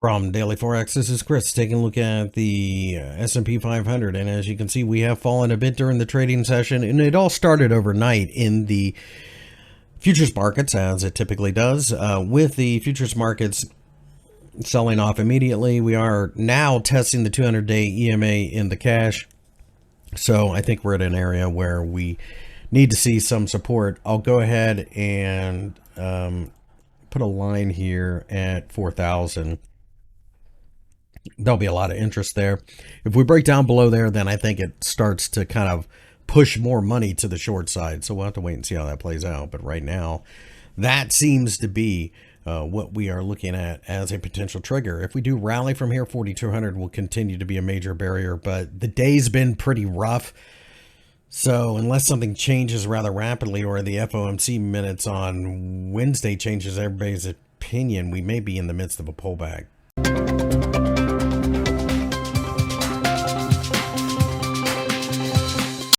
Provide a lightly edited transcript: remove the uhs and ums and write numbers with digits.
From DailyForex, this is Chris taking a look at the S&P 500, and as you can see, we have fallen a bit during the trading session, and it all started overnight in the futures markets, as it typically does. With the futures markets selling off immediately, we are now testing the 200-day EMA in the cash, so I think we're at an area where we need to see some support. I'll go ahead and put a line here at 4,000. There'll be a lot of interest there. If we break down below there, then I think it starts to kind of push more money to the short side. So we'll have to wait and see how that plays out. But right now, that seems to be what we are looking at as a potential trigger. If we do rally from here, 4,200 will continue to be a major barrier. But the day's been pretty rough. So unless something changes rather rapidly, or the FOMC minutes on Wednesday changes everybody's opinion, we may be in the midst of a pullback.